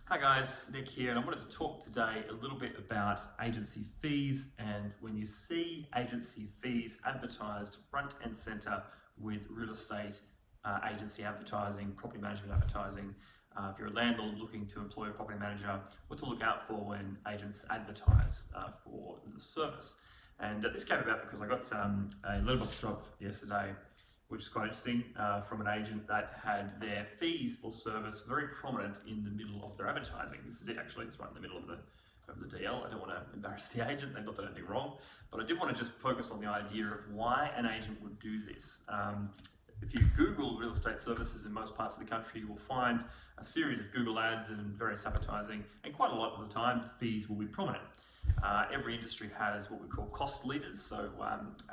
Hi guys, Nick here, and I wanted to talk today a little bit about agency fees. And when you see agency fees advertised front and center with real estate agency advertising, property management advertising, if you're a landlord looking to employ a property manager, what to look out for when agents advertise for the service. And this came about because I got a letterbox drop yesterday, which is quite interesting, from an agent that had their fees for service very prominent in the middle of their advertising. This is it actually, it's right in the middle of the DL. I don't want to embarrass the agent, they've not done anything wrong, but I did want to just focus on the idea of why an agent would do this. If you Google real estate services in most parts of the country, you will find a series of Google ads and various advertising, and quite a lot of the time, fees will be prominent. Every industry has what we call cost leaders, so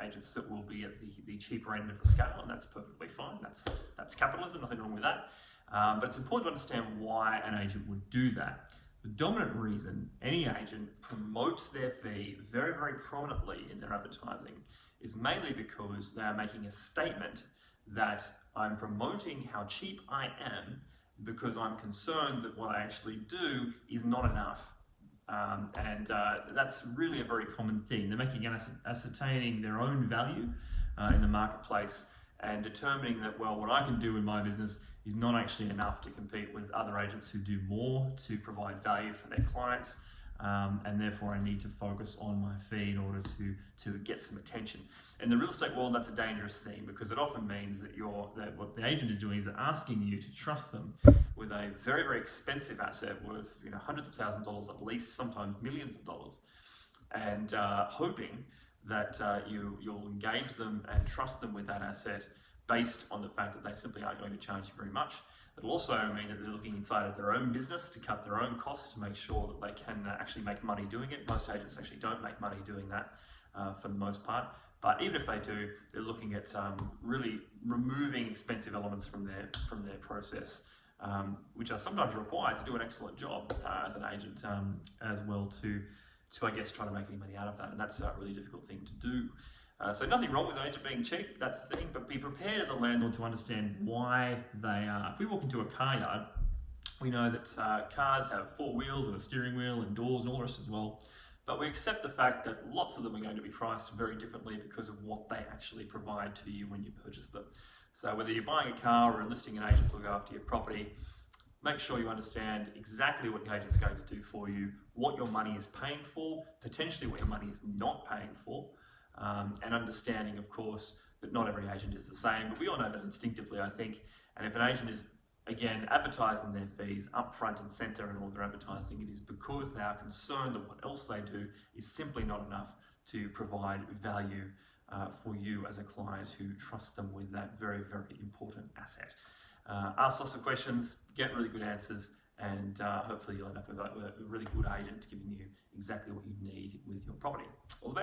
agents that will be at the cheaper end of the scale, and that's perfectly fine. That's capitalism, nothing wrong with that. But it's important to understand why an agent would do that. The dominant reason any agent promotes their fee very, very prominently in their advertising is mainly because they are making a statement that I'm promoting how cheap I am because I'm concerned that what I actually do is not enough. That's really a very common thing. They're making ascertaining their own value in the marketplace and determining that, well, what I can do in my business is not actually enough to compete with other agents who do more to provide value for their clients, and therefore I need to focus on my fee in order to get some attention. In the real estate world, that's a dangerous thing because it often means that what the agent is doing is asking you to trust them with a very, very expensive asset worth hundreds of thousands of dollars at least, sometimes millions of dollars, and hoping that you'll engage them and trust them with that asset based on the fact that they simply aren't going to charge you very much. It'll also mean that they're looking inside of their own business to cut their own costs to make sure that they can actually make money doing it. Most agents actually don't make money doing that for the most part. But even if they do, they're looking at really removing expensive elements from their process, which are sometimes required to do an excellent job as an agent as well to I guess try to make any money out of that. And that's a really difficult thing to do. So nothing wrong with an agent being cheap, that's the thing, but be prepared as a landlord to understand why they are. If we walk into a car yard, we know that cars have four wheels and a steering wheel and doors and all the rest as well. But we accept the fact that lots of them are going to be priced very differently because of what they actually provide to you when you purchase them. So whether you're buying a car or enlisting an agent to look after your property, make sure you understand exactly what the agent's going to do for you, what your money is paying for, potentially what your money is not paying for, and understanding, of course, that not every agent is the same, but we all know that instinctively, I think. And if an agent is, again, advertising their fees up front and center in all their advertising, it is because they are concerned that what else they do is simply not enough to provide value for you as a client who trusts them with that very, very important asset. Ask lots of questions, get really good answers, and hopefully you'll end up with a really good agent giving you exactly what you need with your property. All the best.